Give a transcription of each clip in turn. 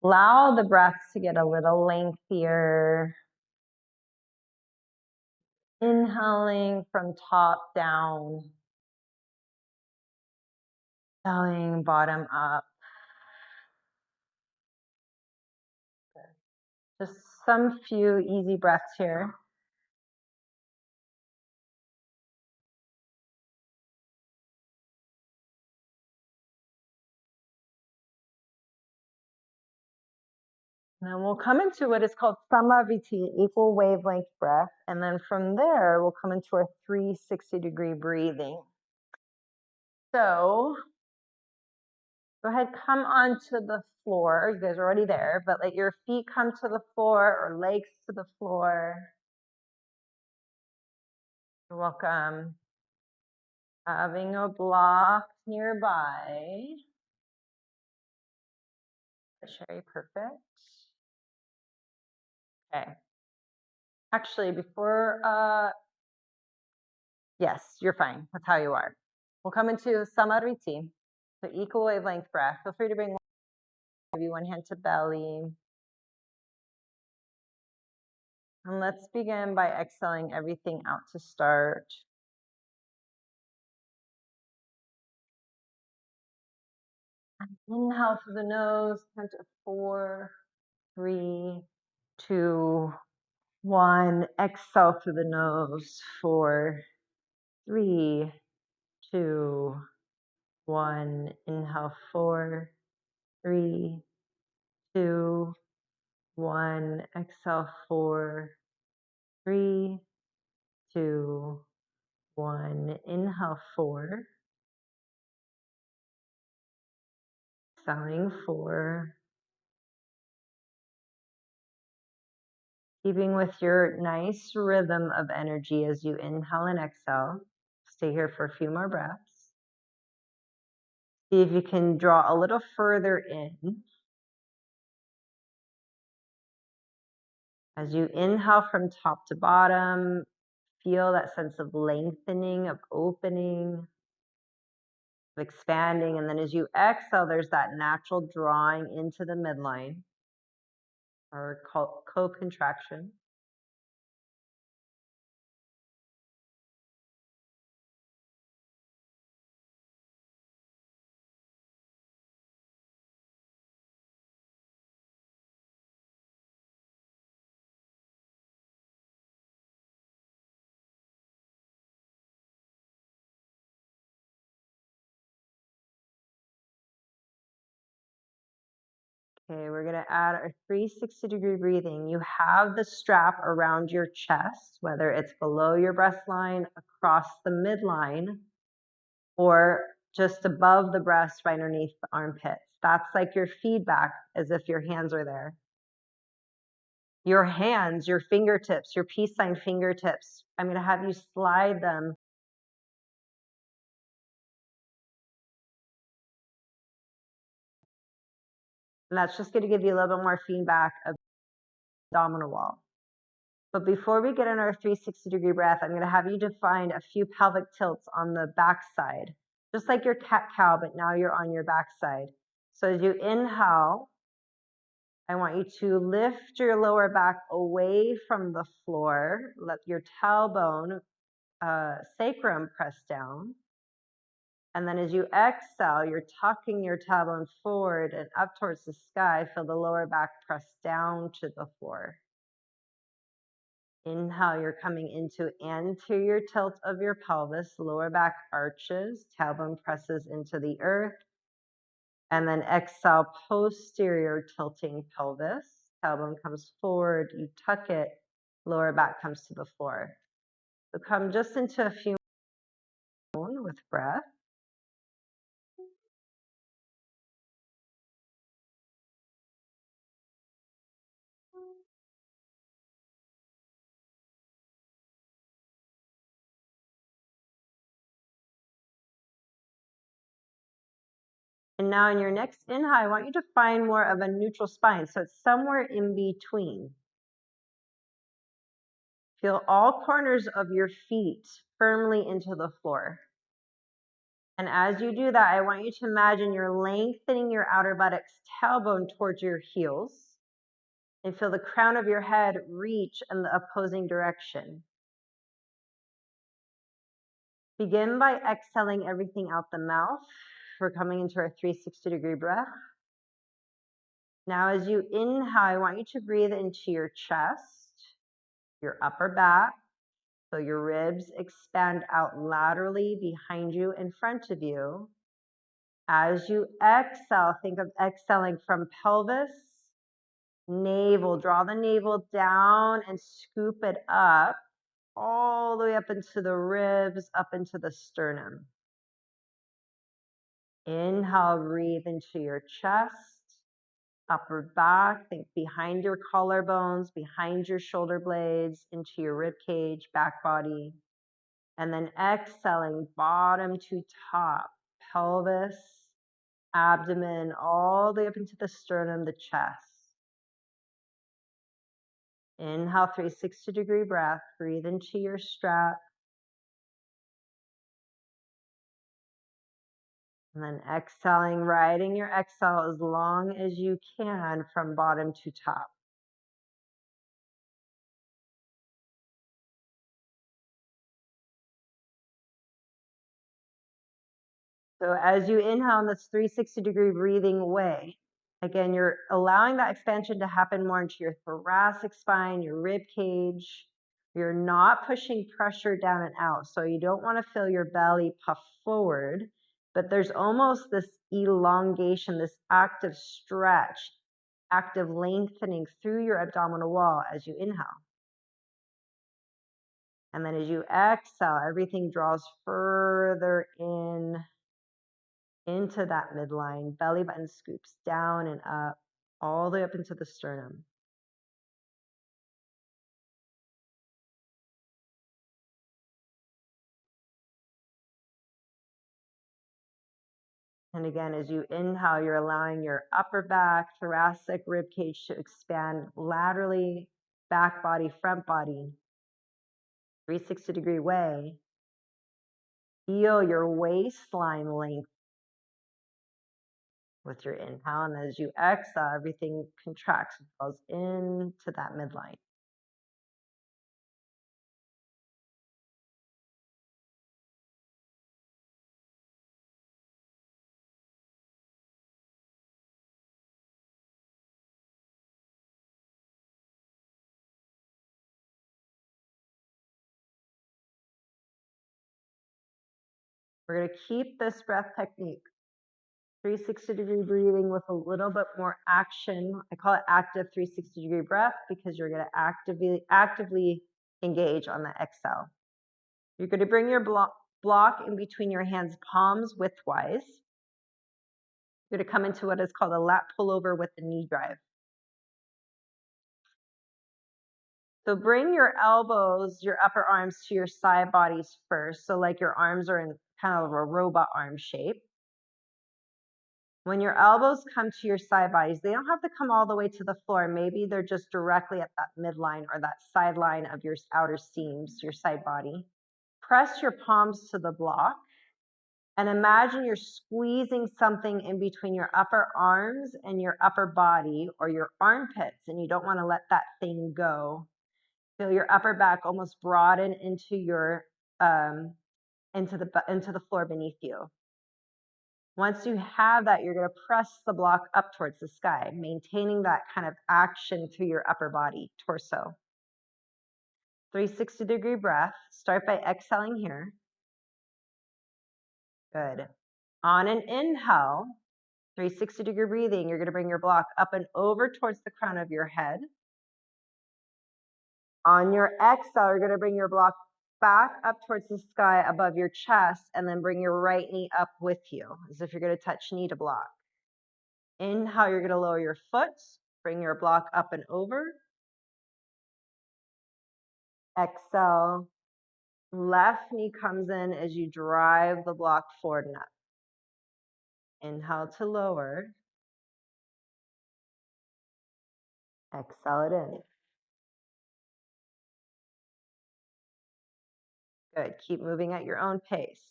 Allow the breaths to get a little lengthier. Inhaling from top down. Exhaling bottom up. Just some few easy breaths here. And then we'll come into what is called Samadhi, equal wavelength breath. And then from there, we'll come into our 360-degree breathing. So go ahead, come onto the floor. You guys are already there, but let your feet come to the floor or legs to the floor. You're welcome. Having a block nearby. Sherry, perfect. Okay. Actually, before, yes, you're fine. That's how you are. We'll come into Samadhi, so equal wavelength breath. Feel free to bring one hand to belly. And let's begin by exhaling everything out to start. Inhale through the nose, count to 4, 3, 2, 1. Exhale through the nose, 4, 3, 2, 1. Inhale, 4, 3, 2, 1. Exhale, 4, 3, 2, 1. Inhale, 4. Exhaling, 4. Keeping with your nice rhythm of energy as you inhale and exhale. Stay here for a few more breaths. See if you can draw a little further in. As you inhale from top to bottom, feel that sense of lengthening, of opening, of expanding. And then as you exhale, there's that natural drawing into the midline, or co-contraction. Okay, we're gonna add our 360-degree breathing. You have the strap around your chest, whether it's below your breastline, across the midline, or just above the breast, right underneath the armpits. That's like your feedback, as if your hands are there. Your hands, your fingertips, your peace sign fingertips, I'm gonna have you slide them. And that's just gonna give you a little bit more feedback of the abdominal wall. But before we get in our 360-degree breath, I'm gonna have you define a few pelvic tilts on the back side, just like your cat-cow, but now you're on your back side. So as you inhale, I want you to lift your lower back away from the floor. Let your tailbone, sacrum press down. And then as you exhale, you're tucking your tailbone forward and up towards the sky. Feel the lower back press down to the floor. Inhale, you're coming into anterior tilt of your pelvis, lower back arches, tailbone presses into the earth. And then exhale, posterior tilting pelvis. Tailbone comes forward, you tuck it, lower back comes to the floor. So come just into a few with breath. And now in your next inhale, I want you to find more of a neutral spine. So it's somewhere in between. Feel all corners of your feet firmly into the floor. And as you do that, I want you to imagine you're lengthening your outer buttocks tailbone towards your heels and feel the crown of your head reach in the opposing direction. Begin by exhaling everything out the mouth. We're coming into our 360-degree breath. Now, as you inhale, I want you to breathe into your chest, your upper back, so your ribs expand out laterally behind you, in front of you. As you exhale, think of exhaling from pelvis, navel. Draw the navel down and scoop it up, all the way up into the ribs, up into the sternum. Inhale, breathe into your chest, upper back. Think behind your collarbones, behind your shoulder blades, into your rib cage, back body. And then exhaling, bottom to top, pelvis, abdomen, all the way up into the sternum, the chest. Inhale, 360-degree breath. Breathe into your strap. And then exhaling, riding your exhale as long as you can from bottom to top. So as you inhale in this 360-degree breathing way, again, you're allowing that expansion to happen more into your thoracic spine, your rib cage. You're not pushing pressure down and out. So you don't want to feel your belly puff forward, but there's almost this elongation, this active stretch, active lengthening through your abdominal wall as you inhale. And then as you exhale, everything draws further in into that midline. Belly button scoops down and up, all the way up into the sternum. And again, as you inhale, you're allowing your upper back, thoracic rib cage to expand laterally, back body, front body, 360-degree way. Feel your waistline length with your inhale. And as you exhale, everything contracts and goes into that midline. We're going to keep this breath technique, 360-degree breathing, with a little bit more action. I call it active 360-degree breath because you're going to actively engage on the exhale. You're going to bring your block in between your hands, palms widthwise. You're going to come into what is called a lat pullover with the knee drive. So bring your elbows, your upper arms to your side bodies first. So like your arms are in kind of a robot arm shape. When your elbows come to your side bodies, they don't have to come all the way to the floor. Maybe they're just directly at that midline or that sideline of your outer seams, your side body. Press your palms to the block and imagine you're squeezing something in between your upper arms and your upper body or your armpits, and you don't want to let that thing go. Feel your upper back almost broaden into your into the floor beneath you. Once you have that, you're going to press the block up towards the sky, maintaining that kind of action through your upper body, torso. 360-degree breath. Start by exhaling here. Good. On an inhale, 360-degree breathing, you're going to bring your block up and over towards the crown of your head. On your exhale, you're going to bring your block back up towards the sky above your chest, and then bring your right knee up with you, as if you're going to touch knee to block. Inhale, you're going to lower your foot, bring your block up and over. Exhale, left knee comes in as you drive the block forward and up. Inhale to lower. Exhale it in. Good. Keep moving at your own pace.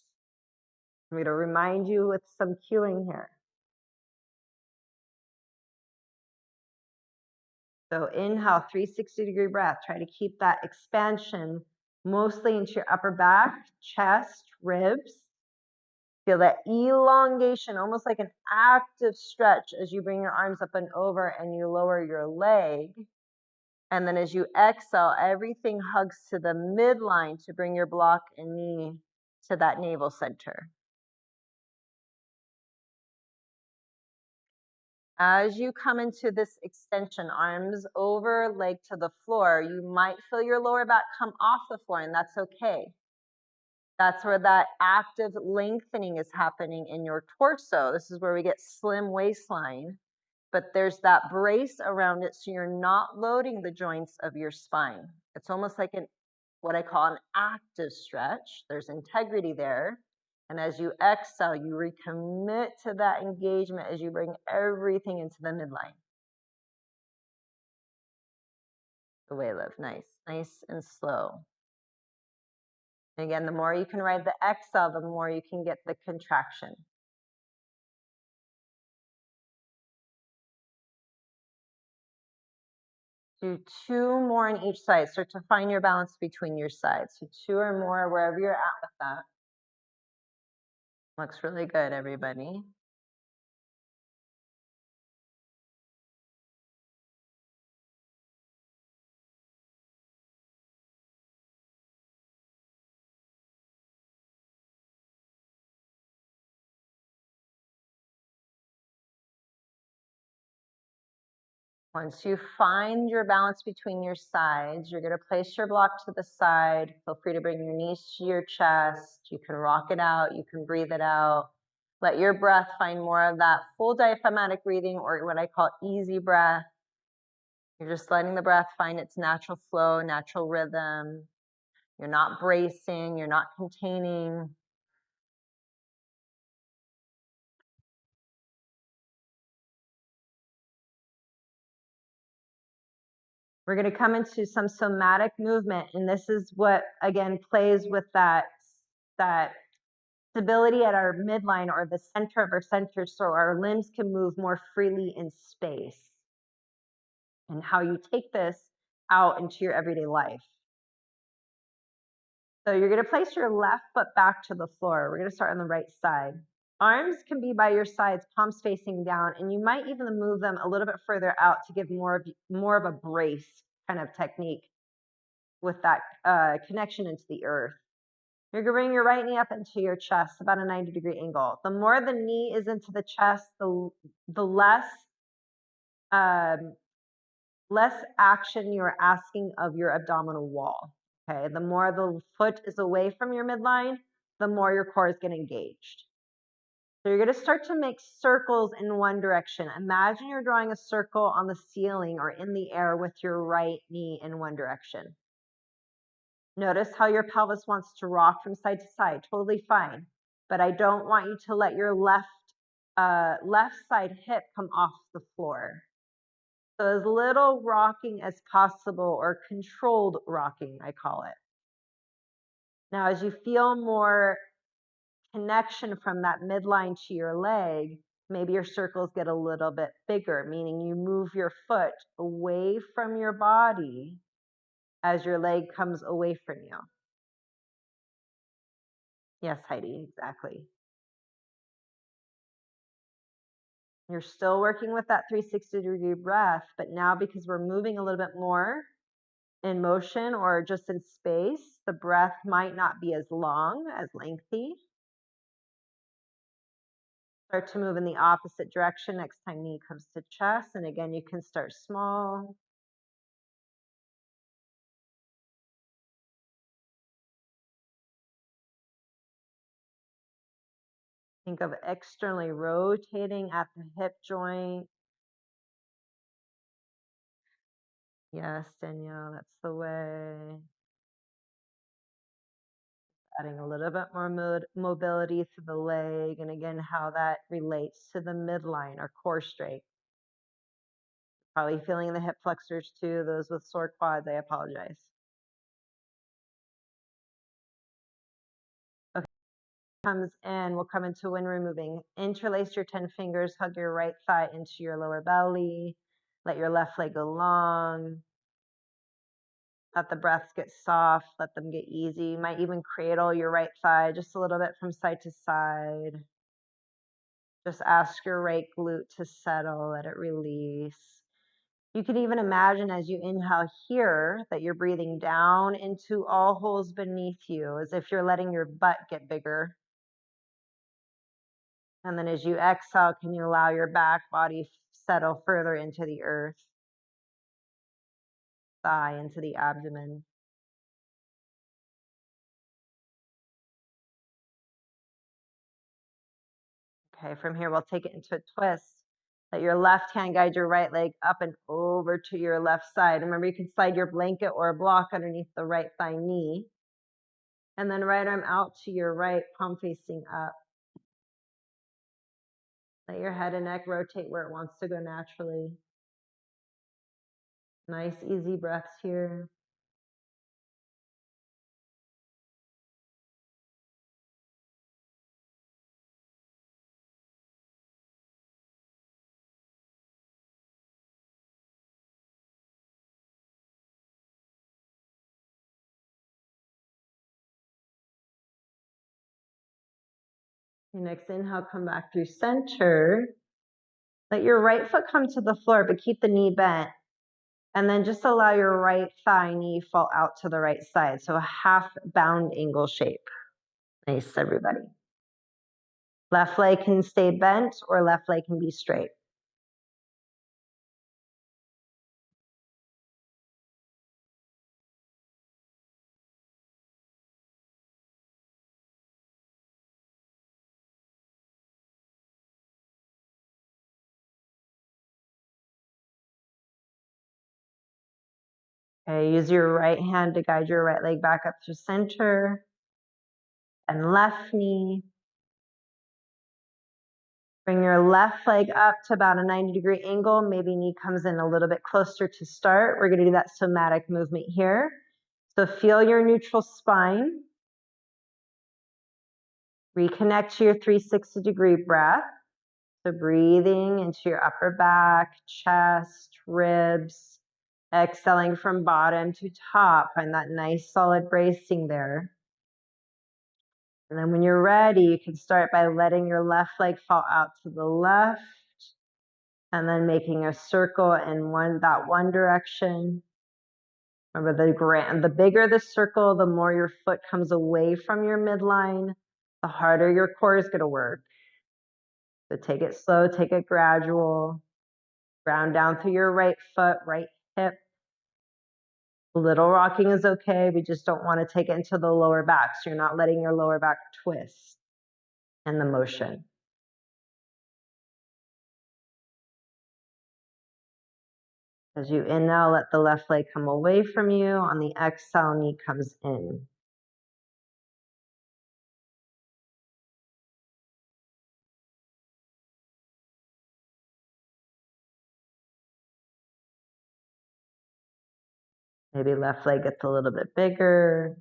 I'm going to remind you with some cueing here. So inhale, 360-degree breath. Try to keep that expansion mostly into your upper back, chest, ribs. Feel that elongation, almost like an active stretch as you bring your arms up and over and you lower your leg. And then as you exhale, everything hugs to the midline to bring your block and knee to that navel center. As you come into this extension, arms over, leg to the floor, you might feel your lower back come off the floor, and that's okay. That's where that active lengthening is happening in your torso. This is where we get slim waistline, but there's that brace around it so you're not loading the joints of your spine. It's almost like what I call an active stretch. There's integrity there. And as you exhale, you recommit to that engagement as you bring everything into the midline. The way live, nice and slow. And again, the more you can ride the exhale, the more you can get the contraction. Do 2 more on each side. Start to find your balance between your sides. So 2 or more, wherever you're at with that. Looks really good, everybody. Once you find your balance between your sides, you're going to place your block to the side. Feel free to bring your knees to your chest. You can rock it out. You can breathe it out. Let your breath find more of that full diaphragmatic breathing, or what I call easy breath. You're just letting the breath find its natural flow, natural rhythm. You're not bracing. You're not containing. We're going to come into some somatic movement, and this is what, again, plays with that stability at our midline or the center of our center, so our limbs can move more freely in space, and how you take this out into your everyday life. So you're going to place your left foot back to the floor. We're going to start on the right side. Arms can be by your sides, palms facing down, and you might even move them a little bit further out to give more of a brace kind of technique with that connection into the earth. You're going to bring your right knee up into your chest, about a 90-degree angle. The more the knee is into the chest, the less action you're asking of your abdominal wall. Okay, the more the foot is away from your midline, the more your core is getting engaged. So you're going to start to make circles in one direction. Imagine you're drawing a circle on the ceiling or in the air with your right knee in one direction. Notice how your pelvis wants to rock from side to side, totally fine. But I don't want you to let your left side hip come off the floor. So as little rocking as possible, or controlled rocking, I call it. Now, as you feel more connection from that midline to your leg, maybe your circles get a little bit bigger, meaning you move your foot away from your body as your leg comes away from you. Yes, Heidi, exactly. You're still working with that 360-degree breath, but now because we're moving a little bit more in motion or just in space, the breath might not be as long, as lengthy. Start to move in the opposite direction next time knee comes to chest. And again, you can start small. Think of externally rotating at the hip joint. Yes, Danielle, that's the way. Adding a little bit more mobility to the leg, and again, how that relates to the midline or core straight. Probably feeling the hip flexors too. Those with sore quads, I apologize. Okay. comes in, we'll come into wind removing. Interlace your 10 fingers, hug your right thigh into your lower belly. Let your left leg go long. Let the breaths get soft, let them get easy. You might even cradle your right thigh just a little bit from side to side. Just ask your right glute to settle, let it release. You can even imagine as you inhale here that you're breathing down into all holes beneath you, as if you're letting your butt get bigger. And then as you exhale, can you allow your back body settle further into the earth, thigh into the abdomen. Okay, from here, we'll take it into a twist. Let your left hand guide your right leg up and over to your left side. Remember, you can slide your blanket or a block underneath the right thigh knee. And then right arm out to your right, palm facing up. Let your head and neck rotate where it wants to go naturally. Nice, easy breaths here. Your next inhale, come back through center. Let your right foot come to the floor, but keep the knee bent. And then just allow your right thigh knee fall out to the right side. So a half bound angle shape. Nice, everybody. Left leg can stay bent or left leg can be straight. Okay, use your right hand to guide your right leg back up to center and left knee. Bring your left leg up to about a 90-degree angle. Maybe knee comes in a little bit closer to start. We're going to do that somatic movement here. So feel your neutral spine. Reconnect to your 360-degree breath. So breathing into your upper back, chest, ribs, exhaling from bottom to top. Find that nice solid bracing there. And then when you're ready, you can start by letting your left leg fall out to the left and then making a circle in that one direction. Remember, the bigger the circle, the more your foot comes away from your midline, the harder your core is going to work. So take it slow, take it gradual. Ground down through your right foot, right hip. A little rocking is okay. We just don't want to take it into the lower back. So you're not letting your lower back twist in the motion. As you inhale, let the left leg come away from you. On the exhale, knee comes in. Maybe left leg gets a little bit bigger.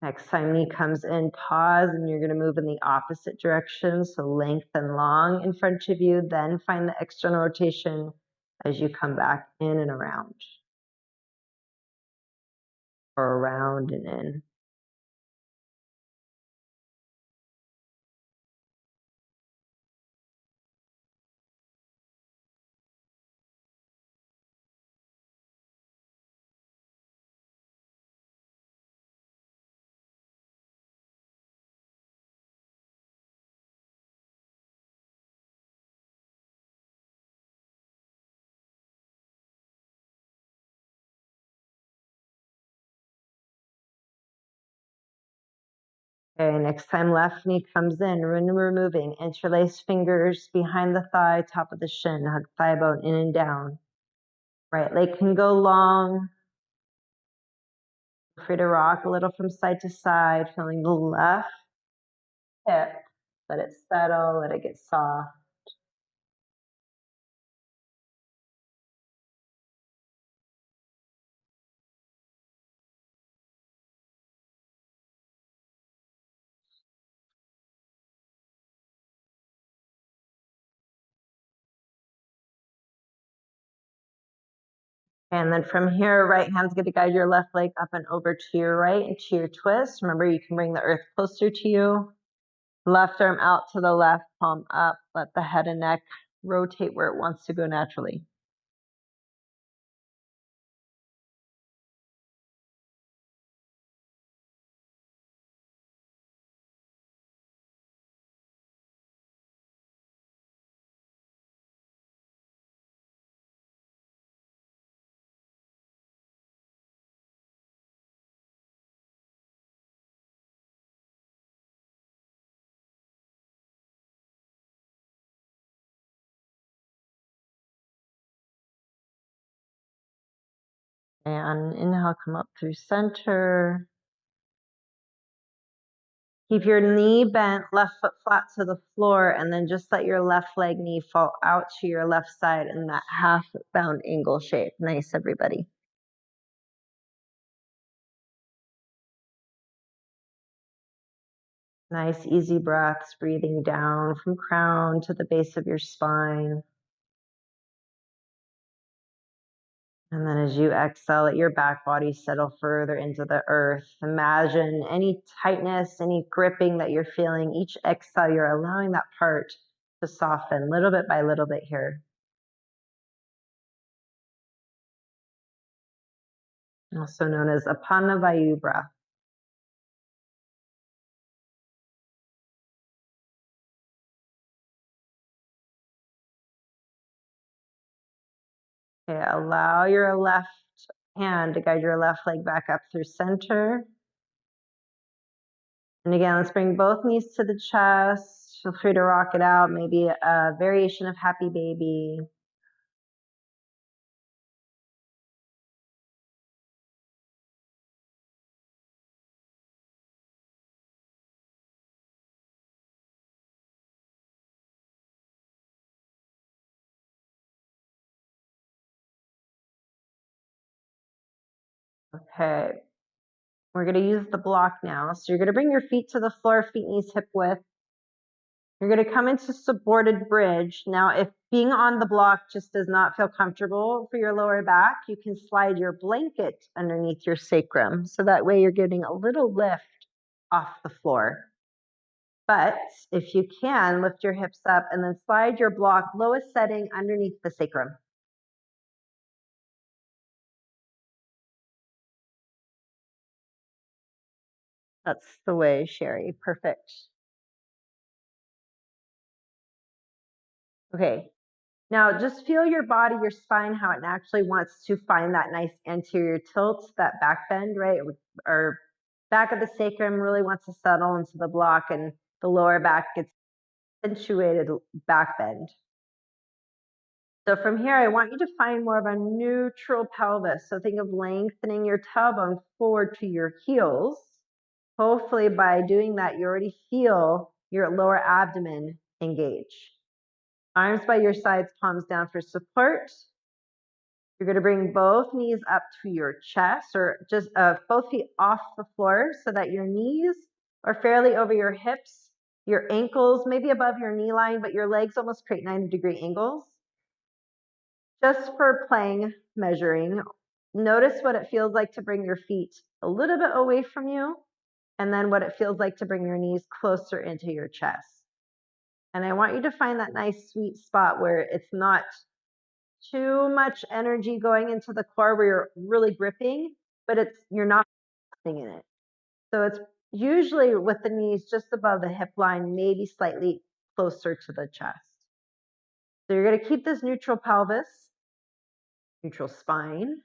Next time knee comes in, pause, and you're going to move in the opposite direction. So lengthen long in front of you, then find the external rotation as you come back in and around. Or around and in. Okay, next time left knee comes in, removing, interlace fingers behind the thigh, top of the shin, hug thigh bone in and down. Right leg can go long. Feel free to rock a little from side to side, feeling the left hip. Let it settle, let it get soft. And then from here, right hand's going to guide your left leg up and over to your right into your twist. Remember, you can bring the earth closer to you. Left arm out to the left, palm up. Let the head and neck rotate where it wants to go naturally. And inhale, come up through center. Keep your knee bent, left foot flat to the floor, and then just let your left leg knee fall out to your left side in that half bound angle shape. Nice, everybody. Nice, easy breaths, breathing down from crown to the base of your spine. And then as you exhale, let your back body settle further into the earth. Imagine any tightness, any gripping that you're feeling. Each exhale, you're allowing that part to soften little bit by little bit here. Also known as Apana Vayu breath. Okay, allow your left hand to guide your left leg back up through center. And again, let's bring both knees to the chest. Feel free to rock it out, maybe a variation of happy baby. Okay, we're going to use the block now. So you're going to bring your feet to the floor, feet, knees, hip width. You're going to come into supported bridge. Now, if being on the block just does not feel comfortable for your lower back, you can slide your blanket underneath your sacrum. So that way you're getting a little lift off the floor. But if you can, lift your hips up and then slide your block lowest setting underneath the sacrum. That's the way, Sherry. Perfect. Okay. Now just feel your body, your spine, how it naturally wants to find that nice anterior tilt, that back bend, right? Or back of the sacrum really wants to settle into the block, and the lower back gets accentuated back bend. So from here, I want you to find more of a neutral pelvis. So think of lengthening your tailbone forward to your heels. Hopefully by doing that, you already feel your lower abdomen engage. Arms by your sides, palms down for support. You're going to bring both knees up to your chest, or just both feet off the floor so that your knees are fairly over your hips, your ankles maybe above your knee line, but your legs almost create 90-degree angles. Just for playing, measuring, notice what it feels like to bring your feet a little bit away from you, and then what it feels like to bring your knees closer into your chest. And I want you to find that nice sweet spot where it's not too much energy going into the core where you're really gripping, but you're not in it. So it's usually with the knees just above the hip line, maybe slightly closer to the chest. So you're going to keep this neutral pelvis, neutral spine.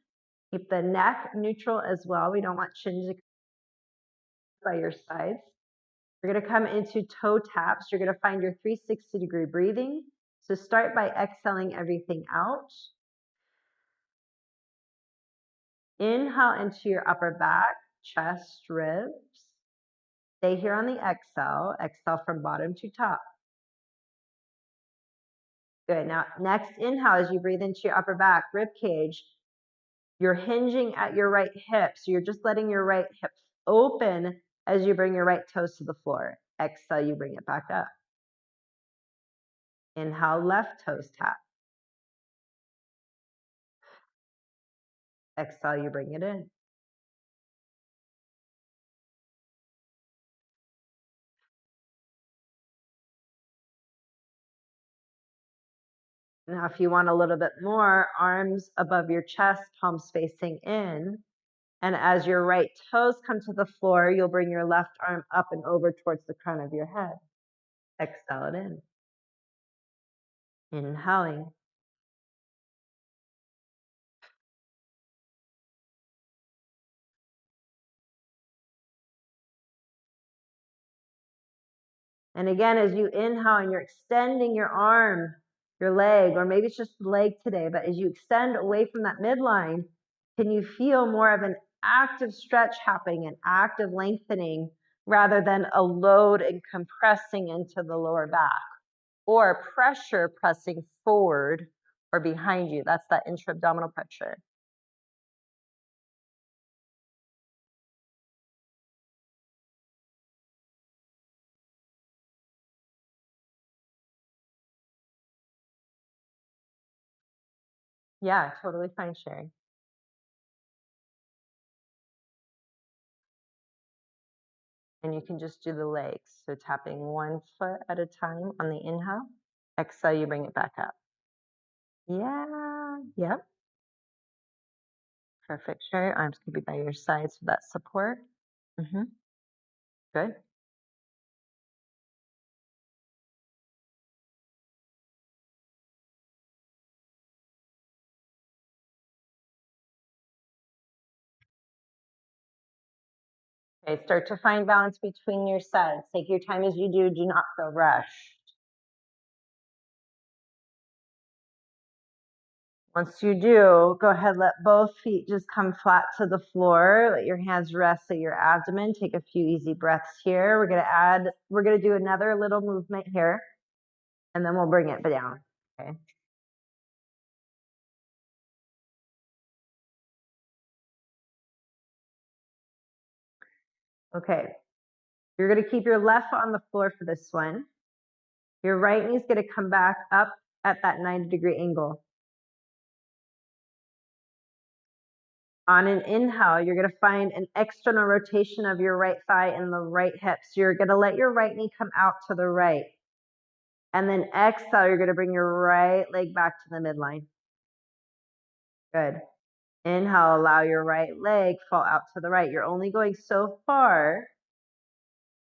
Keep the neck neutral as well. We don't want chin to by your sides. You're going to come into toe taps. You're going to find your 360-degree breathing. So start by exhaling everything out. Inhale into your upper back, chest, ribs. Stay here on the exhale. Exhale from bottom to top. Good. Now, next inhale as you breathe into your upper back, rib cage. You're hinging at your right hip. So you're just letting your right hip open as you bring your right toes to the floor. Exhale, you bring it back up. Inhale, left toes tap. Exhale, you bring it in. Now, if you want a little bit more, arms above your chest, palms facing in. And as your right toes come to the floor, you'll bring your left arm up and over towards the crown of your head. Exhale it in. Inhaling. And again, as you inhale and you're extending your arm, your leg, or maybe it's just the leg today, but as you extend away from that midline, can you feel more of an active stretch happening, an active lengthening, rather than a load and compressing into the lower back, or pressure pressing forward or behind you? That's that intra-abdominal pressure. Yeah, totally fine, Sherry. And you can just do the legs. So tapping one foot at a time on the inhale. Exhale, you bring it back up. Yeah, yep. Perfect, Sherry. Arms can be by your sides for that support. Good. Okay, start to find balance between your sides. Take your time as you do. Do not feel rushed. Once you do, go ahead, let both feet just come flat to the floor. Let your hands rest at your abdomen. Take a few easy breaths here. We're gonna do another little movement here, and then we'll bring it down, okay? Okay, you're gonna keep your left foot on the floor for this one. Your right knee's gonna come back up at that 90-degree angle. On an inhale, you're gonna find an external rotation of your right thigh and the right hip. So you're gonna let your right knee come out to the right. And then exhale, you're gonna bring your right leg back to the midline. Good. Inhale, allow your right leg fall out to the right. You're only going so far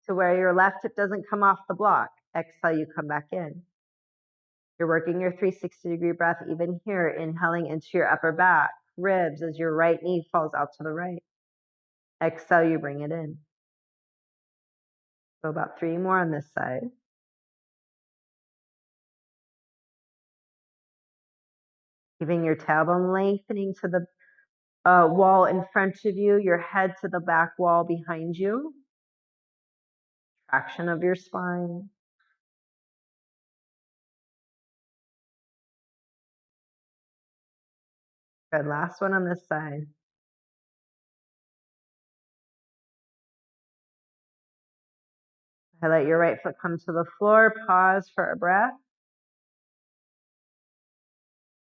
to where your left hip doesn't come off the block. Exhale, you come back in. You're working your 360-degree breath even here, inhaling into your upper back, ribs as your right knee falls out to the right. Exhale, you bring it in. So about 3 more on this side. Giving your tailbone lengthening to the wall in front of you, your head to the back wall behind you. Traction of your spine. Good. Last one on this side. Let your right foot come to the floor. Pause for a breath.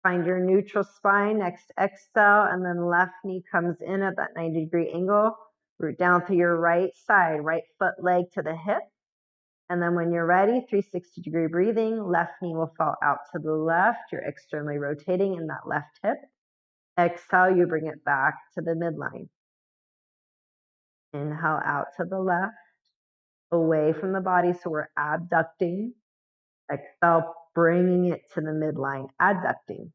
Find your neutral spine. Next exhale, and then left knee comes in at that 90-degree angle. Root down through your right side, right foot leg to the hip. And then when you're ready, 360-degree breathing, left knee will fall out to the left. You're externally rotating in that left hip. Exhale, you bring it back to the midline. Inhale out to the left, away from the body, so we're abducting. Exhale, bringing it to the midline, adducting.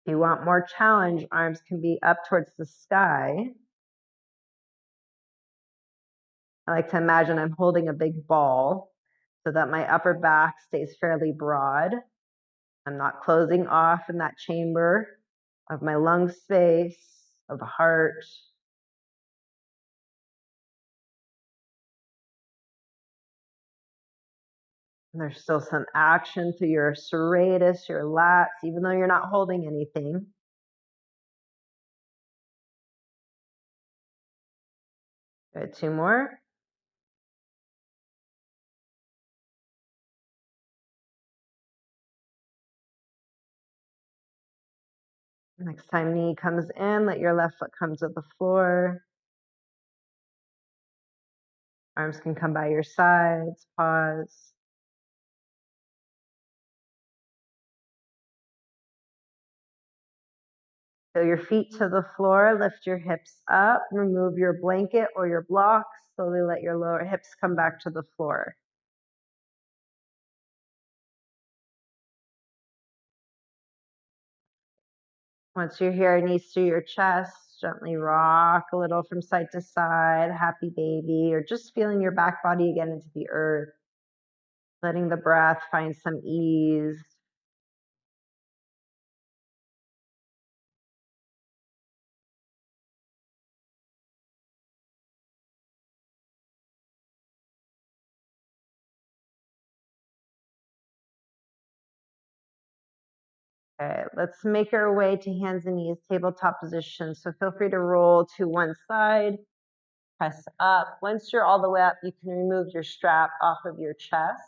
If you want more challenge, arms can be up towards the sky. I like to imagine I'm holding a big ball so that my upper back stays fairly broad. I'm not closing off in that chamber of my lung space, of the heart. And there's still some action through your serratus, your lats, even though you're not holding anything. Good, 2 more. Next time knee comes in, let your left foot come to the floor. Arms can come by your sides. Pause. Feel your feet to the floor. Lift your hips up. Remove your blanket or your blocks. Slowly let your lower hips come back to the floor. Once you're here, knees to your chest, gently rock a little from side to side, happy baby, or just feeling your back body again into the earth. Letting the breath find some ease. Okay, let's make our way to hands and knees, tabletop position. So feel free to roll to one side, press up. Once you're all the way up, you can remove your strap off of your chest.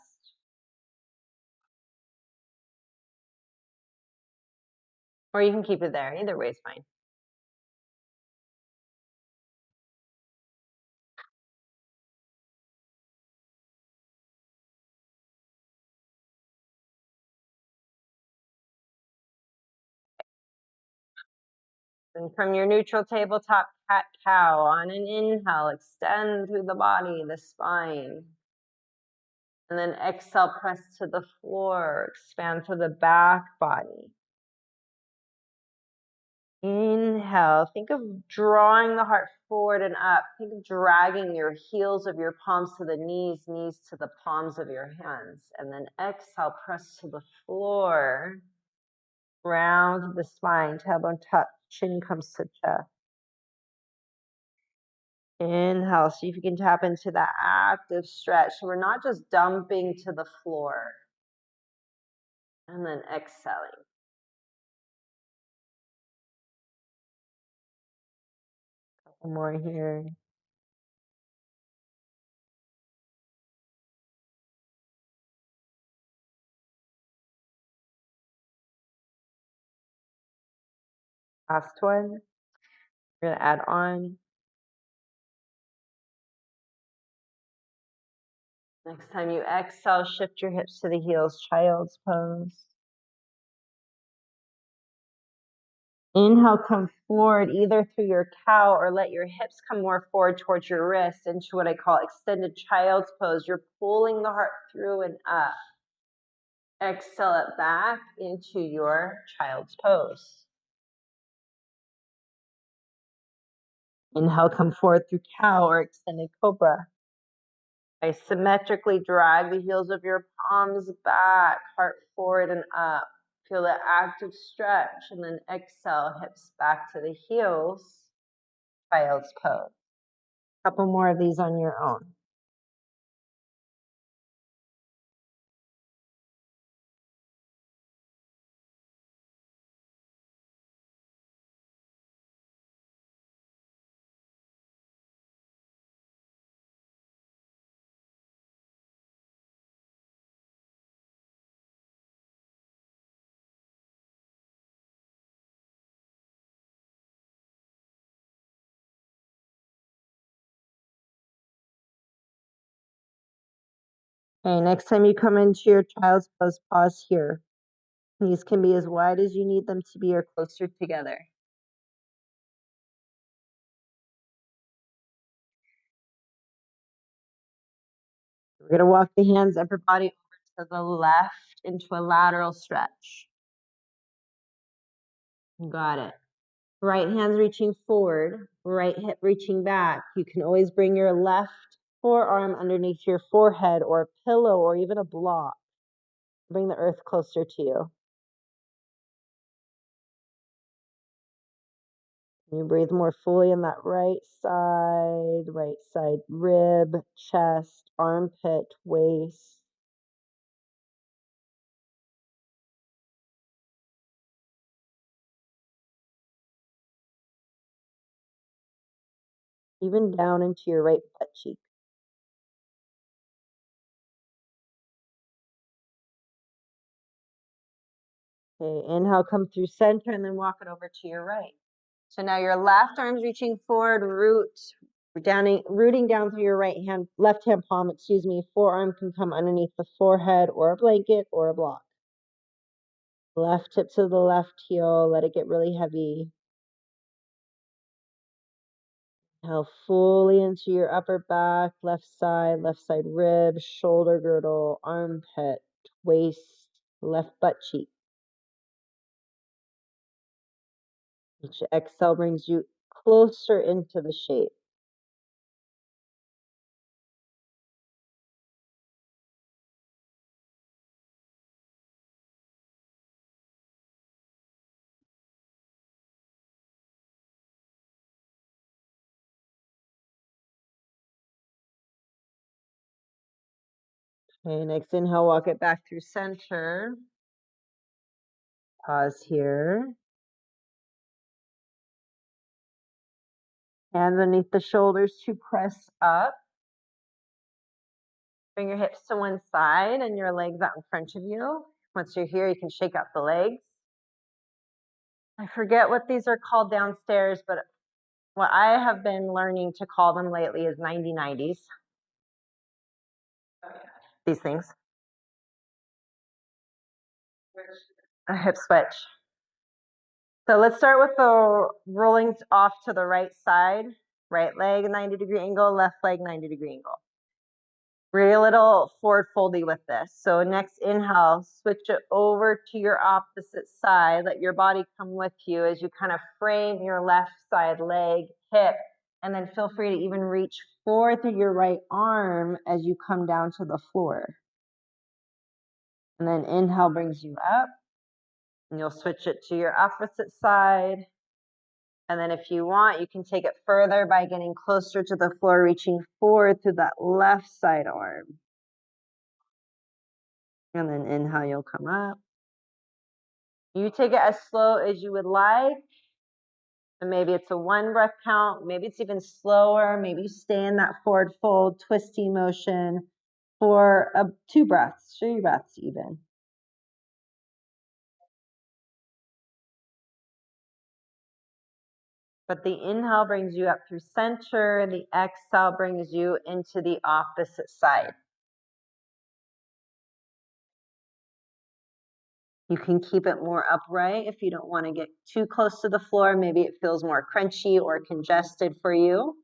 Or you can keep it there. Either way is fine. And from your neutral tabletop cat-cow, on an inhale, extend through the body, the spine. And then exhale, press to the floor, expand through the back body. Inhale, think of drawing the heart forward and up. Think of dragging your heels of your palms to the knees, knees to the palms of your hands. And then exhale, press to the floor. Round the spine, tailbone tuck, chin comes to chest. Inhale, see if you can tap into that active stretch. So we're not just dumping to the floor. And then exhaling. Couple more here. Last one. We're gonna add on. Next time you exhale, shift your hips to the heels, child's pose. Inhale, come forward either through your cow or let your hips come more forward towards your wrist into what I call extended child's pose. You're pulling the heart through and up. Exhale it back into your child's pose. Inhale, come forward through cow or extended cobra. Isometrically drag the heels of your palms back, heart forward and up. Feel the active stretch, and then exhale, hips back to the heels, child's pose. A couple more of these on your own. Okay, next time you come into your child's pose, pause here. Knees can be as wide as you need them to be or closer together. We're going to walk the hands, upper body over to the left into a lateral stretch. Got it. Right hand's reaching forward, right hip reaching back. You can always bring your left forearm underneath your forehead or a pillow or even a block. Bring the earth closer to you. You breathe more fully in that right side rib, chest, armpit, waist. Even down into your right butt cheek. Okay, inhale, come through center and then walk it over to your right. So now your left arm's reaching forward, rooting down through your left hand palm, forearm can come underneath the forehead or a blanket or a block. Left hip to the left heel, let it get really heavy. Inhale fully into your upper back, left side rib, shoulder girdle, armpit, waist, left butt cheek. Each exhale brings you closer into the shape. Okay, next inhale, walk it back through center. Pause here. Hands underneath the shoulders to press up. Bring your hips to one side and your legs out in front of you. Once you're here, you can shake out the legs. I forget what these are called downstairs, but what I have been learning to call them lately is 90-90s. These things. A hip switch. So let's start with the rolling off to the right side. Right leg 90-degree angle, left leg 90-degree angle. We're a little forward foldy with this. So next inhale, switch it over to your opposite side. Let your body come with you as you kind of frame your left side leg, hip, and then feel free to even reach forward through your right arm as you come down to the floor. And then inhale brings you up, and you'll switch it to your opposite side. And then if you want, you can take it further by getting closer to the floor, reaching forward through that left side arm. And then inhale, you'll come up. You take it as slow as you would like. And maybe it's a 1 breath count. Maybe it's even slower. Maybe you stay in that forward fold, twisty motion for 2 breaths, 3 breaths even. But the inhale brings you up through center. The exhale brings you into the opposite side. You can keep it more upright if you don't want to get too close to the floor. Maybe it feels more crunchy or congested for you.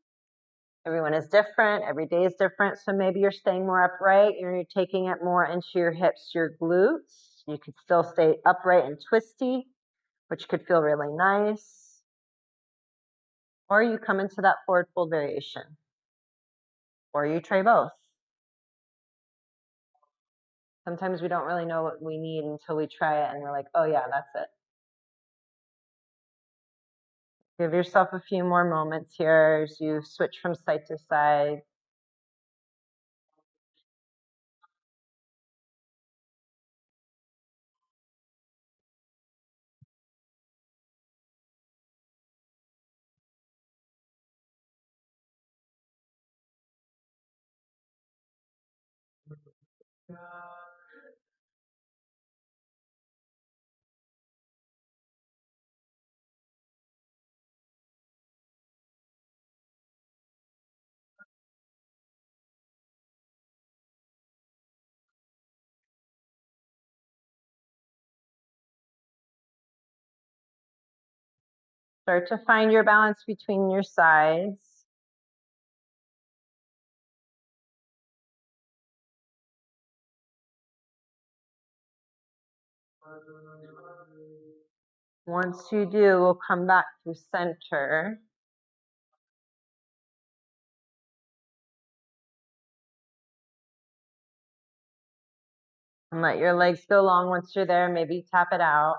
Everyone is different. Every day is different. So maybe you're staying more upright and you're taking it more into your hips, your glutes. You could still stay upright and twisty, which could feel really nice. Or you come into that forward fold variation. Or you try both. Sometimes we don't really know what we need until we try it and we're like, oh yeah, that's it. Give yourself a few more moments here as you switch from side to side. Start to find your balance between your sides. Once you do, we'll come back through center. And let your legs go long. Once you're there, maybe tap it out.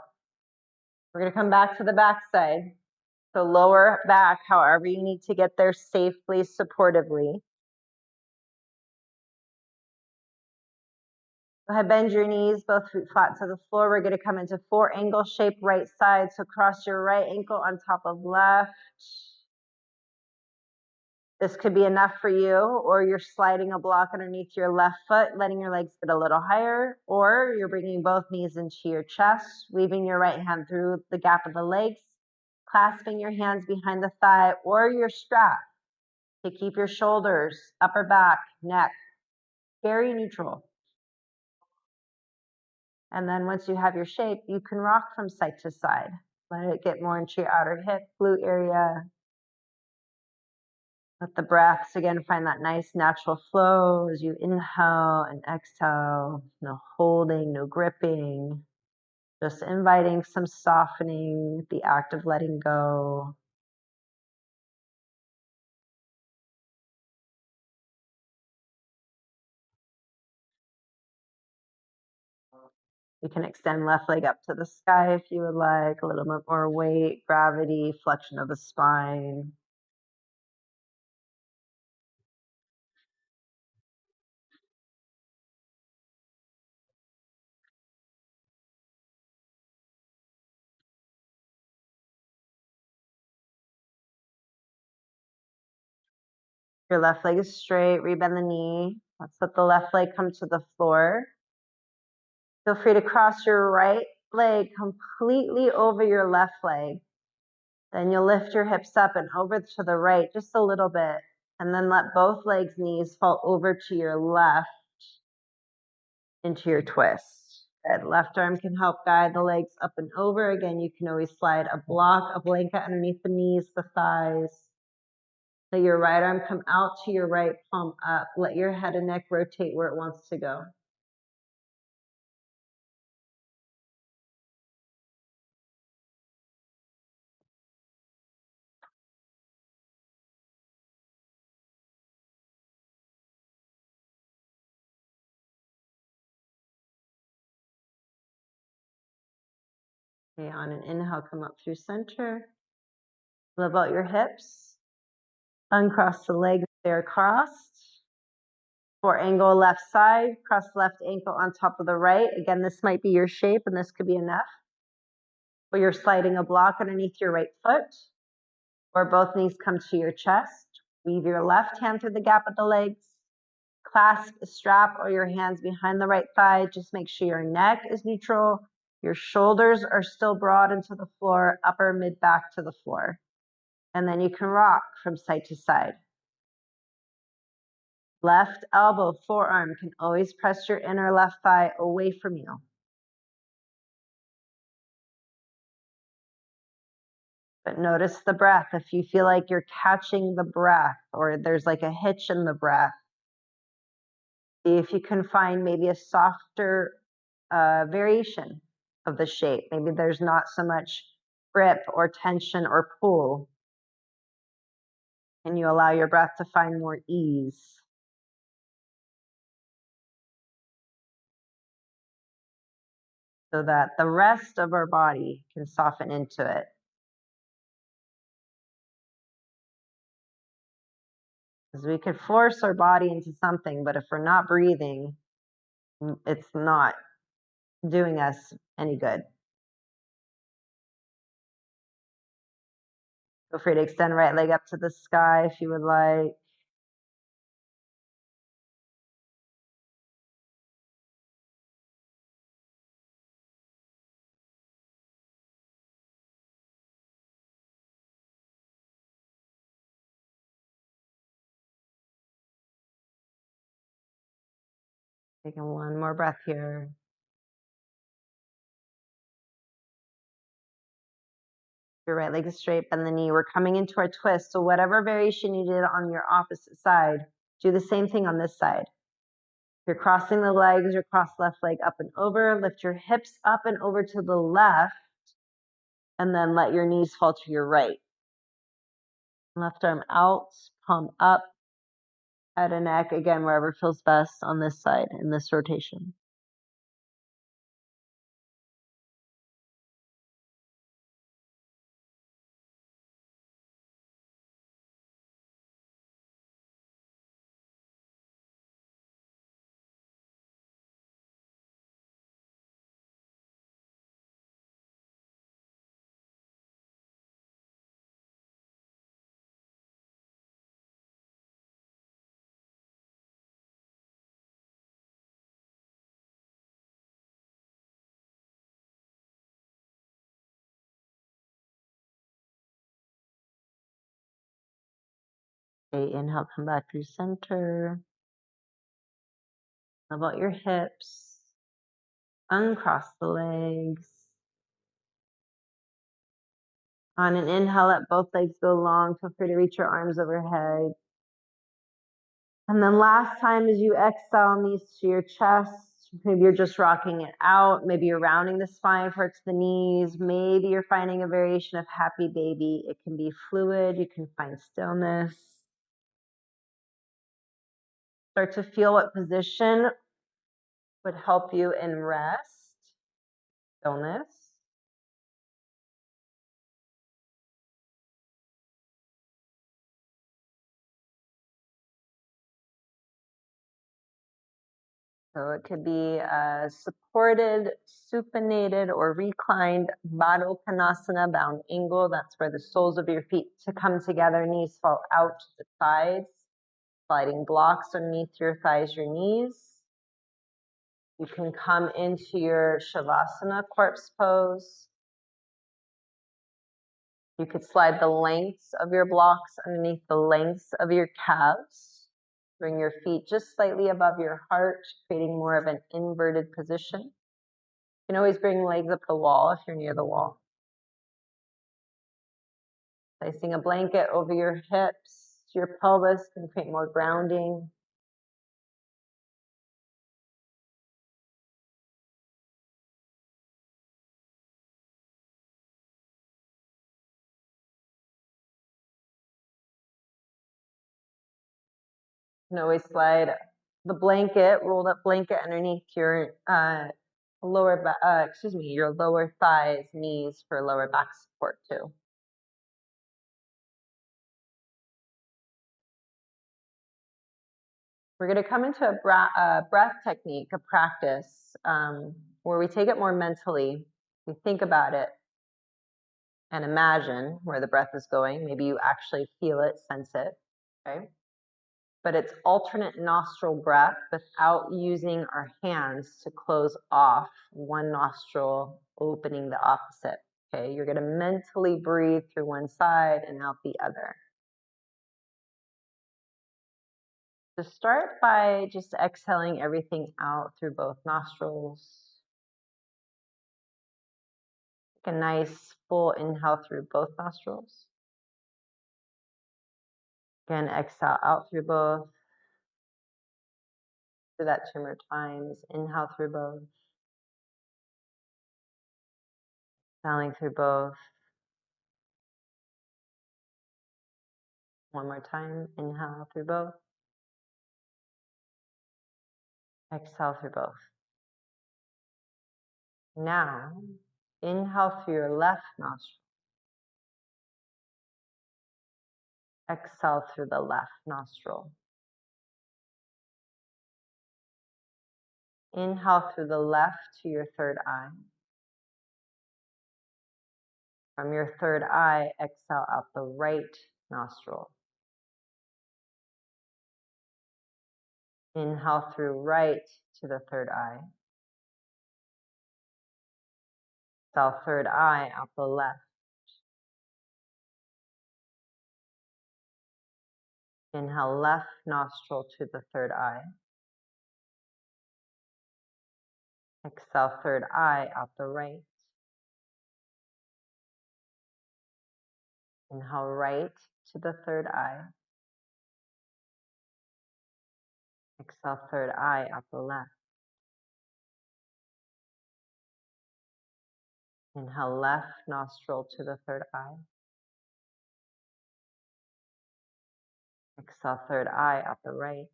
We're going to come back to the back side. So lower back, however you need to get there safely, supportively. Go ahead, bend your knees, both feet flat to the floor. We're going to come into 4 angle shape right side. So cross your right ankle on top of left. This could be enough for you, or you're sliding a block underneath your left foot, letting your legs get a little higher, or you're bringing both knees into your chest, weaving your right hand through the gap of the legs, clasping your hands behind the thigh or your strap to keep your shoulders, upper back, neck very neutral. And then once you have your shape, you can rock from side to side. Let it get more into your outer hip, glute area. Let the breaths again find that nice natural flow as you inhale and exhale. No holding, no gripping. Just inviting some softening, the act of letting go. You can extend left leg up to the sky if you would like, a little bit more weight, gravity, flexion of the spine. Your left leg is straight, rebend the knee. Let's let the left leg come to the floor. Feel free to cross your right leg completely over your left leg. Then you'll lift your hips up and over to the right just a little bit. And then let both legs, knees fall over to your left into your twist. Good. Left arm can help guide the legs up and over. Again, you can always slide a block, a blanket underneath the knees, the thighs. Let your right arm come out to your right palm up. Let your head and neck rotate where it wants to go. Okay, on an inhale, come up through center. Level out your hips. Uncross the legs, they're crossed. For angle left side, cross left ankle on top of the right. Again, this might be your shape and this could be enough. Or you're sliding a block underneath your right foot. Or both knees come to your chest. Weave your left hand through the gap of the legs. Clasp a strap or your hands behind the right thigh. Just make sure your neck is neutral. Your shoulders are still broad into the floor, upper mid back to the floor. And then you can rock from side to side. Left elbow, forearm can always press your inner left thigh away from you. But notice the breath. If you feel like you're catching the breath or there's like a hitch in the breath, see if you can find maybe a softer variation of the shape. Maybe there's not so much grip or tension or pull. And you allow your breath to find more ease. So that the rest of our body can soften into it. Because we could force our body into something, but if we're not breathing, it's not doing us any good. Feel free to extend right leg up to the sky if you would like. Taking one more breath here. Your right leg is straight, bend the knee. We're coming into our twist. So whatever variation you did on your opposite side, do the same thing on this side. You're crossing the legs, your cross left leg up and over. Lift your hips up and over to the left. And then let your knees fall to your right. Left arm out, palm up, head and neck, again, wherever feels best on this side in this rotation. Okay, inhale, come back through center. Level out your hips. Uncross the legs. On an inhale, let both legs go long. Feel free to reach your arms overhead. And then last time as you exhale, knees to your chest. Maybe you're just rocking it out. Maybe you're rounding the spine towards the knees. Maybe you're finding a variation of happy baby. It can be fluid. You can find stillness. Start to feel what position would help you in rest, stillness. So it could be a supported, supinated, or reclined Baddha Konasana, bound angle. That's where the soles of your feet to come together, knees fall out to the sides, sliding blocks underneath your thighs, your knees. You can come into your Shavasana, corpse pose. You could slide the lengths of your blocks underneath the lengths of your calves. Bring your feet just slightly above your heart, creating more of an inverted position. You can always bring legs up the wall if you're near the wall. Placing a blanket over your hips, your pelvis can create more grounding. You can always slide the blanket, rolled up blanket underneath your your lower thighs, knees for lower back support too. We're going to come into a breath technique, a practice where we take it more mentally. We think about it and imagine where the breath is going. Maybe you actually feel it, sense it, okay? But it's alternate nostril breath without using our hands to close off one nostril, opening the opposite, okay? You're going to mentally breathe through one side and out the other. So start by just exhaling everything out through both nostrils. Take a nice full inhale through both nostrils. Again, exhale out through both. Do that 2 more times. Inhale through both. Exhaling through both. One more time. Inhale through both. Exhale through both. Now, inhale through your left nostril. Exhale through the left nostril. Inhale through the left to your third eye. From your third eye, exhale out the right nostril. Inhale through right to the third eye. Exhale third eye out the left. Inhale left nostril to the third eye. Exhale third eye out the right. Inhale right to the third eye. Exhale third eye out the left. Inhale left nostril to the third eye. Exhale third eye out the right.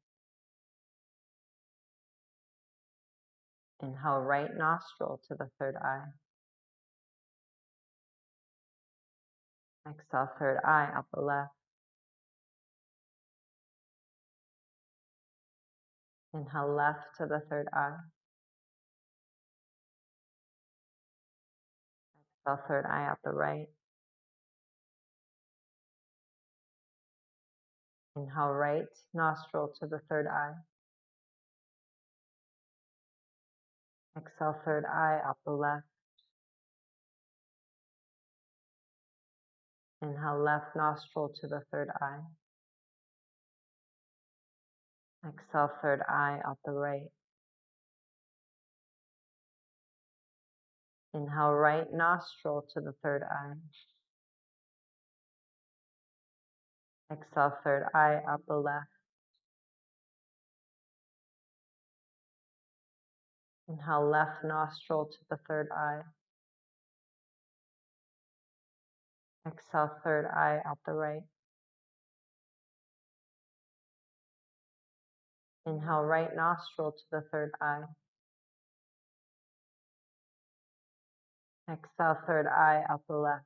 Inhale right nostril to the third eye. Exhale third eye out the left. Inhale left to the third eye. Exhale third eye out the right. Inhale right nostril to the third eye. Exhale third eye out the left. Inhale left nostril to the third eye. Exhale, third eye out the right. Inhale, right nostril to the third eye. Exhale, third eye out the left. Inhale, left nostril to the third eye. Exhale, third eye out the right. Inhale, right nostril to the third eye. Exhale, third eye out the left.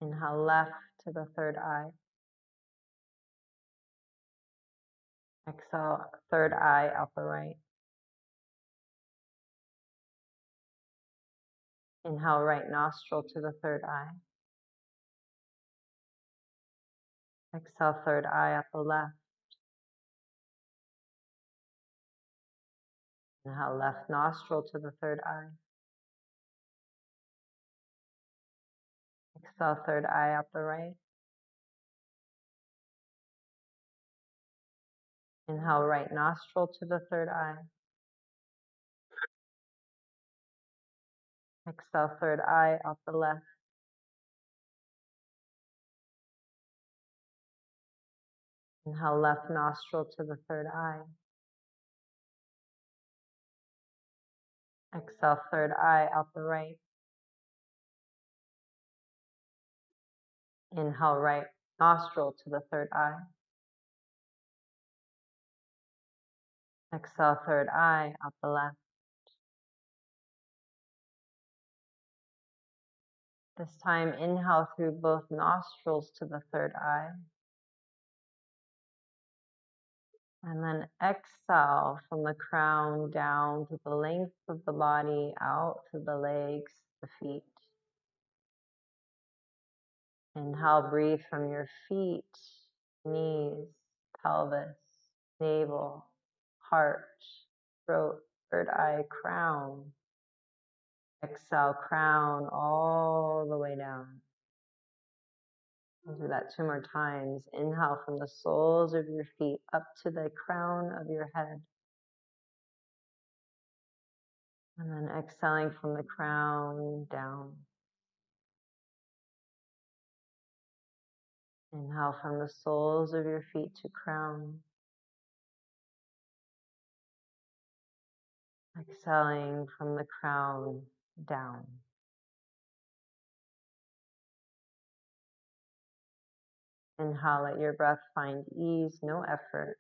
Inhale, left to the third eye. Exhale, third eye out the right. Inhale, right nostril to the third eye. Exhale, third eye out the left. Inhale, left nostril to the third eye. Exhale, third eye out the right. Inhale, right nostril to the third eye. Exhale, third eye out the left. Inhale, left nostril to the third eye. Exhale, third eye out the right. Inhale, right nostril to the third eye. Exhale, third eye out the left. This time, inhale through both nostrils to the third eye. And then exhale from the crown down to the length of the body, out to the legs, the feet. Inhale, breathe from your feet, knees, pelvis, navel, heart, throat, third eye, crown. Exhale, crown all the way down. I'll do that 2 more times. Inhale from the soles of your feet up to the crown of your head. And then exhaling from the crown down. Inhale from the soles of your feet to crown. Exhaling from the crown down. Inhale, let your breath find ease, no effort.